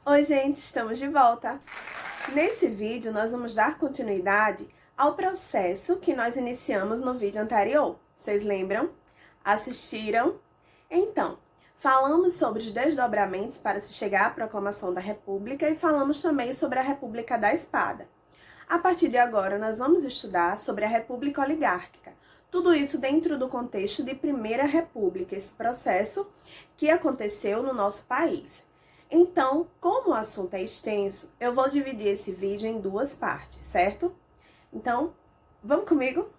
Oi, gente, estamos de volta! Nesse vídeo, nós vamos dar continuidade ao processo que nós iniciamos no vídeo anterior. Vocês lembram? Assistiram? Então, falamos sobre os desdobramentos para se chegar à proclamação da República e falamos também sobre a República da Espada. A partir de agora, nós vamos estudar sobre a República Oligárquica. Tudo isso dentro do contexto de Primeira República, esse processo que aconteceu no nosso país. Então, como o assunto é extenso, eu vou dividir esse vídeo em duas partes, certo? Então, vamos comigo?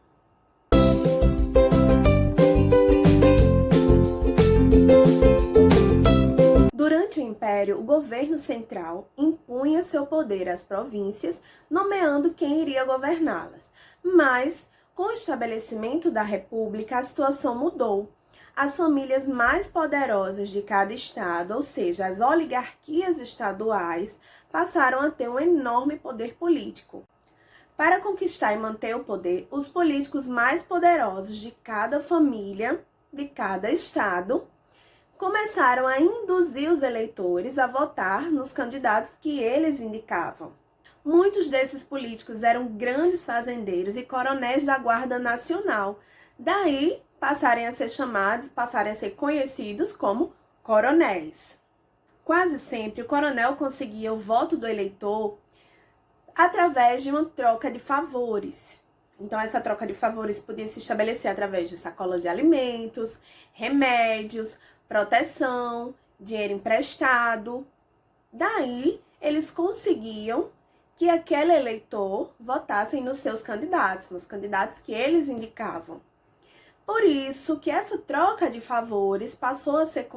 Durante o Império, o governo central impunha seu poder às províncias, nomeando quem iria governá-las. Mas, com o estabelecimento da República, a situação mudou. As famílias mais poderosas de cada estado, ou seja, as oligarquias estaduais, passaram a ter um enorme poder político. Para conquistar e manter o poder, os políticos mais poderosos de cada família, de cada estado, começaram a induzir os eleitores a votar nos candidatos que eles indicavam. Muitos desses políticos eram grandes fazendeiros e coronéis da Guarda Nacional, daí passarem a ser conhecidos como coronéis. Quase sempre, o coronel conseguia o voto do eleitor através de uma troca de favores. Então, essa troca de favores podia se estabelecer através de sacola de alimentos, remédios, proteção, dinheiro emprestado. Daí, eles conseguiam que aquele eleitor votasse nos seus candidatos, nos candidatos que eles indicavam. Por isso que essa troca de favores passou a ser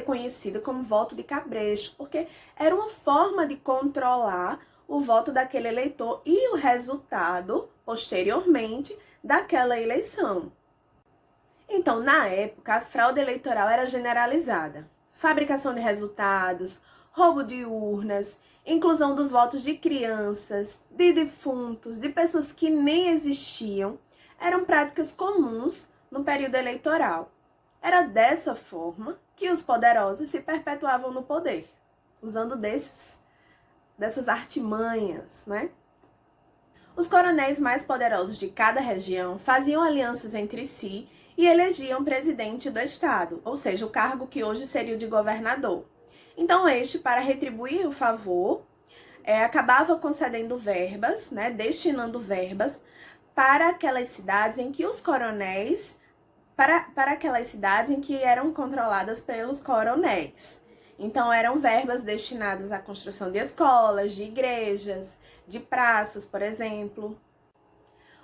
conhecida como voto de cabresto, porque era uma forma de controlar o voto daquele eleitor e o resultado, posteriormente, daquela eleição. Então, na época, a fraude eleitoral era generalizada. Fabricação de resultados, roubo de urnas, inclusão dos votos de crianças, de defuntos, de pessoas que nem existiam, eram práticas comuns no período eleitoral. Era dessa forma que os poderosos se perpetuavam no poder, usando dessas artimanhas, né? Os coronéis mais poderosos de cada região faziam alianças entre si e elegiam presidente do estado, ou seja, o cargo que hoje seria o de governador. Então, este, para retribuir o favor, acabava concedendo verbas, né, destinando verbas para aquelas cidades em que os coronéis, para aquelas cidades em que eram controladas pelos coronéis. Então, eram verbas destinadas à construção de escolas, de igrejas, de praças, por exemplo.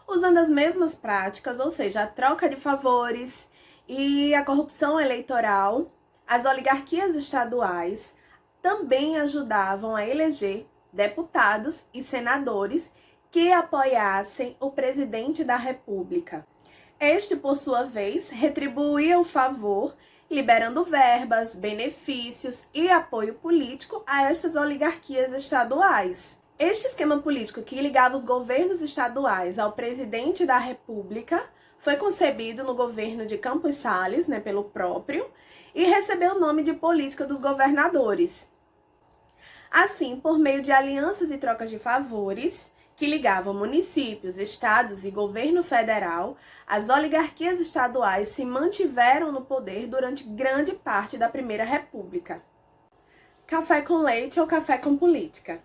Usando as mesmas práticas, ou seja, a troca de favores e a corrupção eleitoral, as oligarquias estaduais também ajudavam a eleger deputados e senadores que apoiassem o presidente da República. Este, por sua vez, retribuía o favor, liberando verbas, benefícios e apoio político a estas oligarquias estaduais. Este esquema político que ligava os governos estaduais ao presidente da República foi concebido no governo de Campos Salles, pelo próprio, e recebeu o nome de política dos governadores. Assim, por meio de alianças e trocas de favores, que ligavam municípios, estados e governo federal, as oligarquias estaduais se mantiveram no poder durante grande parte da Primeira República. Café com leite ou café com política?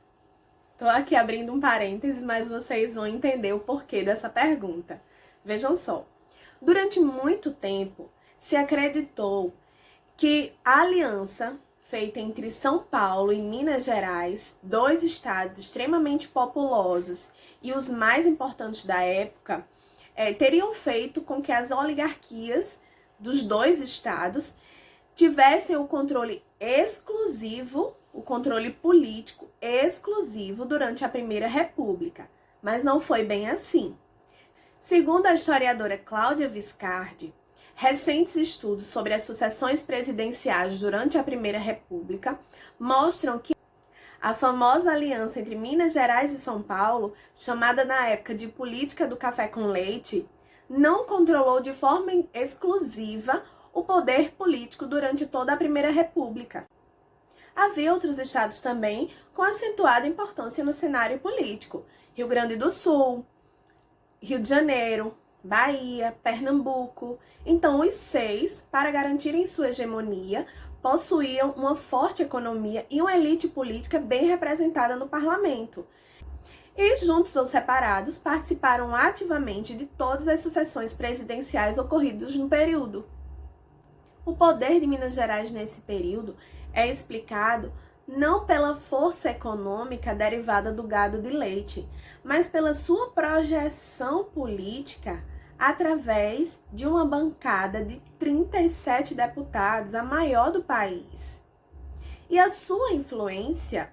Estou aqui abrindo um parêntese, mas vocês vão entender o porquê dessa pergunta. Vejam só, durante muito tempo se acreditou que a aliança feita entre São Paulo e Minas Gerais, dois estados extremamente populosos e os mais importantes da época, teriam feito com que as oligarquias dos dois estados tivessem o controle exclusivo, o controle político exclusivo durante a Primeira República. Mas não foi bem assim. Segundo a historiadora Cláudia Viscardi, recentes estudos sobre as sucessões presidenciais durante a Primeira República mostram que a famosa aliança entre Minas Gerais e São Paulo, chamada na época de política do café com leite, não controlou de forma exclusiva o poder político durante toda a Primeira República. Havia outros estados também com acentuada importância no cenário político: Rio Grande do Sul, Rio de Janeiro, Bahia, Pernambuco. Então, os 6, para garantirem sua hegemonia, possuíam uma forte economia e uma elite política bem representada no parlamento. E, juntos ou separados, participaram ativamente de todas as sucessões presidenciais ocorridas no período. O poder de Minas Gerais nesse período é explicado não pela força econômica derivada do gado de leite, mas pela sua projeção política através de uma bancada de 37 deputados, a maior do país. E a sua influência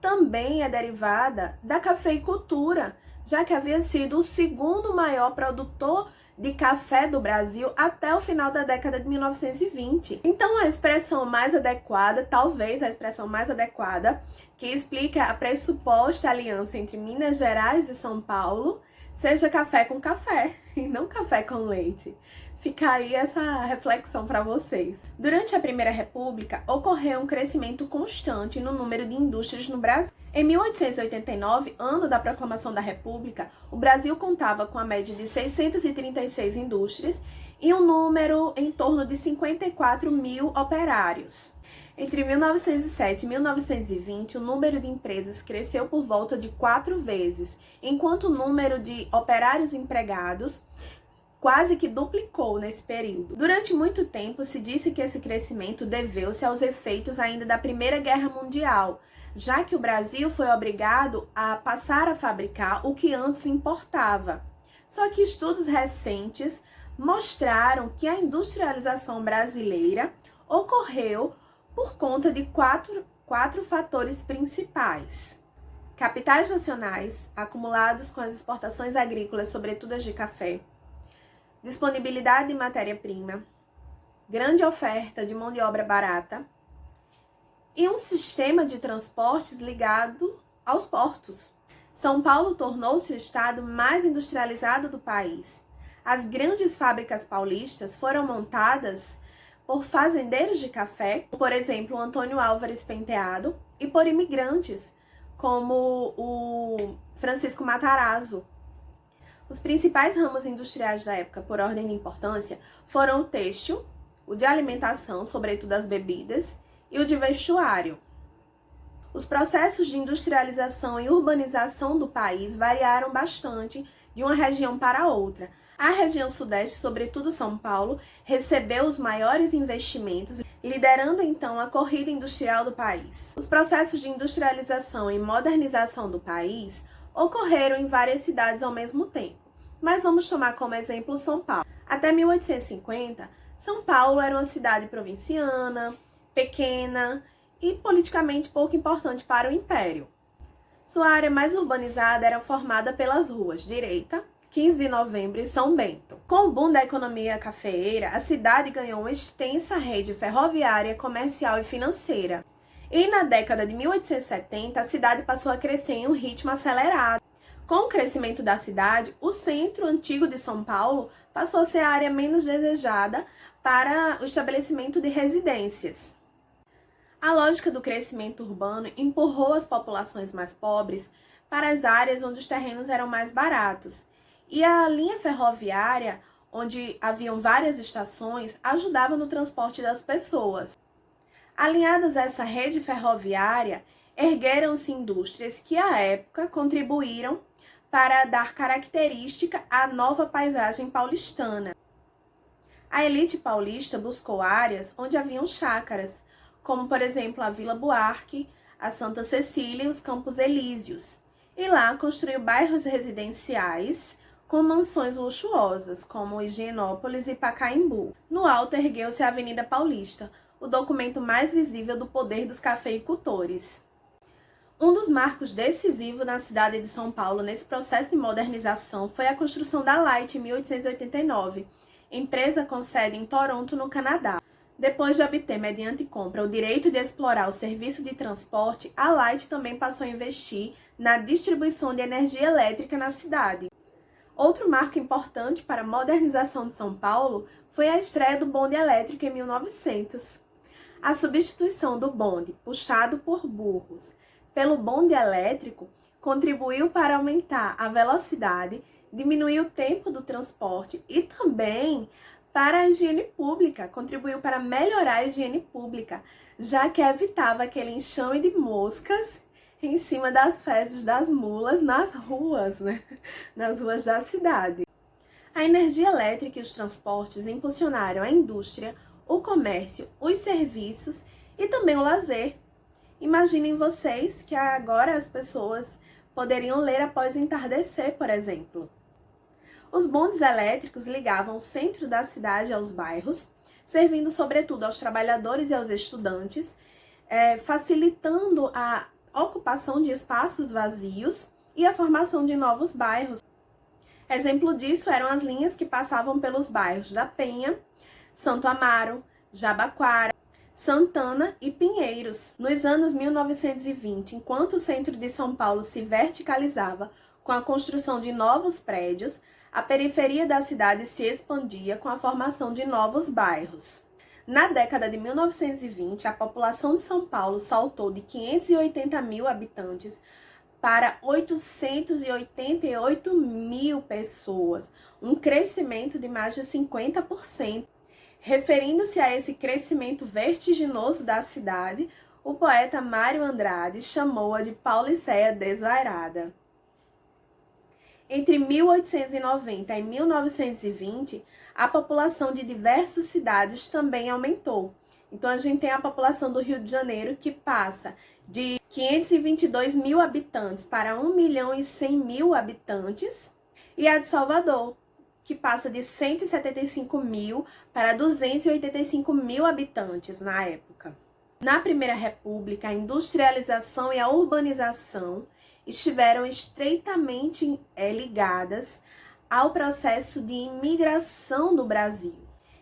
também é derivada da cafeicultura, já que havia sido o segundo maior produtor de café do Brasil até o final da década de 1920. Então, a expressão mais adequada, talvez a expressão mais adequada, que explica a pressuposta aliança entre Minas Gerais e São Paulo, seja café com café e não café com leite. Fica aí essa reflexão para vocês. Durante a Primeira República, ocorreu um crescimento constante no número de indústrias no Brasil. Em 1889, ano da proclamação da República, o Brasil contava com a média de 636 indústrias e um número em torno de 54 mil operários. Entre 1907 e 1920, o número de empresas cresceu por volta de 4 vezes, enquanto o número de operários empregados quase que duplicou nesse período. Durante muito tempo, se disse que esse crescimento deveu-se aos efeitos ainda da Primeira Guerra Mundial, já que o Brasil foi obrigado a passar a fabricar o que antes importava. Só que estudos recentes mostraram que a industrialização brasileira ocorreu por conta de quatro fatores principais: capitais nacionais acumulados com as exportações agrícolas, sobretudo as de café, disponibilidade de matéria-prima, grande oferta de mão de obra barata e um sistema de transportes ligado aos portos. São Paulo tornou-se o estado mais industrializado do país. As grandes fábricas paulistas foram montadas por fazendeiros de café, por exemplo, Antônio Álvares Penteado, e por imigrantes, como o Francisco Matarazzo. Os principais ramos industriais da época, por ordem de importância, foram o têxtil, o de alimentação, sobretudo as bebidas, e o de vestuário. Os processos de industrialização e urbanização do país variaram bastante de uma região para outra. A região sudeste, sobretudo São Paulo, recebeu os maiores investimentos, liderando então a corrida industrial do país. Os processos de industrialização e modernização do país ocorreram em várias cidades ao mesmo tempo, mas vamos tomar como exemplo São Paulo. Até 1850, São Paulo era uma cidade provinciana, pequena e politicamente pouco importante para o Império. Sua área mais urbanizada era formada pelas ruas Direita, 15 de Novembro e São Bento. Com o boom da economia cafeeira, a cidade ganhou uma extensa rede ferroviária, comercial e financeira. E na década de 1870, a cidade passou a crescer em um ritmo acelerado. Com o crescimento da cidade, o centro antigo de São Paulo passou a ser a área menos desejada para o estabelecimento de residências. A lógica do crescimento urbano empurrou as populações mais pobres para as áreas onde os terrenos eram mais baratos. E a linha ferroviária, onde haviam várias estações, ajudava no transporte das pessoas. Alinhadas a essa rede ferroviária, ergueram-se indústrias que, à época, contribuíram para dar característica à nova paisagem paulistana. A elite paulista buscou áreas onde haviam chácaras, como, por exemplo, a Vila Buarque, a Santa Cecília e os Campos Elíseos. E lá construiu bairros residenciais com mansões luxuosas, como Higienópolis e Pacaembu. No alto ergueu-se a Avenida Paulista, o documento mais visível do poder dos cafeicultores. Um dos marcos decisivos na cidade de São Paulo nesse processo de modernização foi a construção da Light em 1889, empresa com sede em Toronto, no Canadá. Depois de obter, mediante compra, o direito de explorar o serviço de transporte, a Light também passou a investir na distribuição de energia elétrica na cidade. Outro marco importante para a modernização de São Paulo foi a estreia do bonde elétrico em 1900. A substituição do bonde, puxado por burros, pelo bonde elétrico, contribuiu para aumentar a velocidade, diminuir o tempo do transporte e também para a higiene pública, contribuiu para melhorar a higiene pública, já que evitava aquele enxame de moscas em cima das fezes das mulas nas ruas, né? Nas ruas da cidade. A energia elétrica e os transportes impulsionaram a indústria, o comércio, os serviços e também o lazer. Imaginem vocês que agora as pessoas poderiam ler após o entardecer, por exemplo. Os bondes elétricos ligavam o centro da cidade aos bairros, servindo sobretudo aos trabalhadores e aos estudantes, facilitando a ocupação de espaços vazios e a formação de novos bairros. Exemplo disso eram as linhas que passavam pelos bairros da Penha, Santo Amaro, Jabaquara, Santana e Pinheiros. Nos anos 1920, enquanto o centro de São Paulo se verticalizava com a construção de novos prédios, a periferia da cidade se expandia com a formação de novos bairros. Na década de 1920, a população de São Paulo saltou de 580 mil habitantes para 888 mil pessoas, um crescimento de mais de 50%. Referindo-se a esse crescimento vertiginoso da cidade, o poeta Mário Andrade chamou-a de Pauliceia desvairada. Entre 1890 e 1920, a população de diversas cidades também aumentou. Então, a gente tem a população do Rio de Janeiro, que passa de 522 mil habitantes para 1 milhão e 100 mil habitantes, e a de Salvador, que passa de 175 mil para 285 mil habitantes na época. Na Primeira República, a industrialização e a urbanização estiveram estreitamente ligadas ao processo de imigração do Brasil.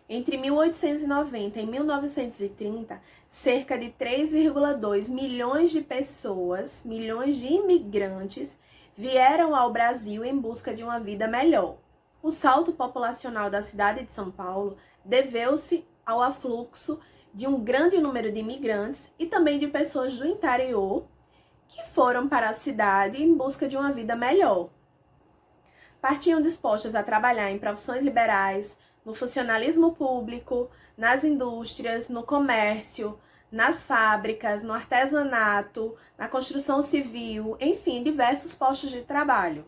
Entre 1890 e 1930, cerca de 3,2 milhões de pessoas, milhões de imigrantes, vieram ao Brasil em busca de uma vida melhor. O salto populacional da cidade de São Paulo deveu-se ao afluxo de um grande número de imigrantes e também de pessoas do interior que foram para a cidade em busca de uma vida melhor. Partiam dispostas a trabalhar em profissões liberais, no funcionalismo público, nas indústrias, no comércio, nas fábricas, no artesanato, na construção civil, enfim, diversos postos de trabalho.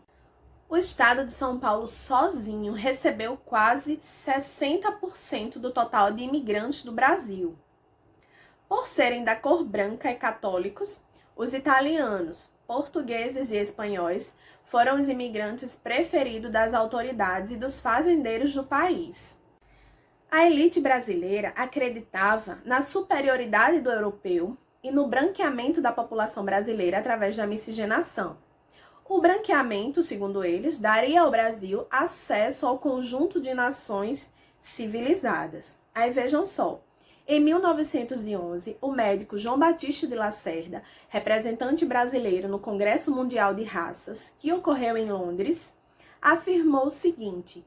O estado de São Paulo sozinho recebeu quase 60% do total de imigrantes do Brasil. Por serem da cor branca e católicos, os italianos, portugueses e espanhóis foram os imigrantes preferidos das autoridades e dos fazendeiros do país. A elite brasileira acreditava na superioridade do europeu e no branqueamento da população brasileira através da miscigenação. O branqueamento, segundo eles, daria ao Brasil acesso ao conjunto de nações civilizadas. Aí vejam só. Em 1911, o médico João Batista de Lacerda, representante brasileiro no Congresso Mundial de Raças, que ocorreu em Londres, afirmou o seguinte,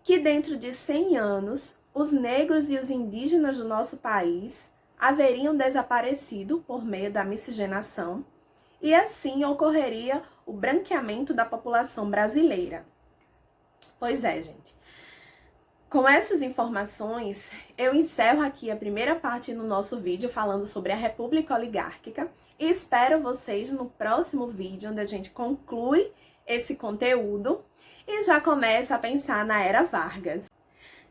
que dentro de 100 anos, os negros e os indígenas do nosso país haveriam desaparecido por meio da miscigenação e assim ocorreria o branqueamento da população brasileira. Pois é, gente. Com essas informações, eu encerro aqui a primeira parte do nosso vídeo falando sobre a República Oligárquica e espero vocês no próximo vídeo, onde a gente conclui esse conteúdo e já começa a pensar na Era Vargas.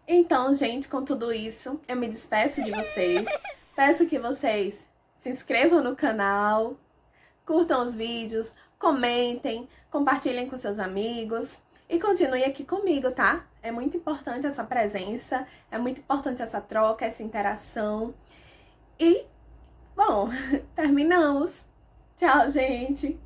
Então, gente, com tudo isso, eu me despeço de vocês. Peço que vocês se inscrevam no canal, curtam os vídeos, comentem, compartilhem com seus amigos. E continue aqui comigo, tá? É muito importante essa presença, é muito importante essa troca, essa interação. E, bom, terminamos. Tchau, gente!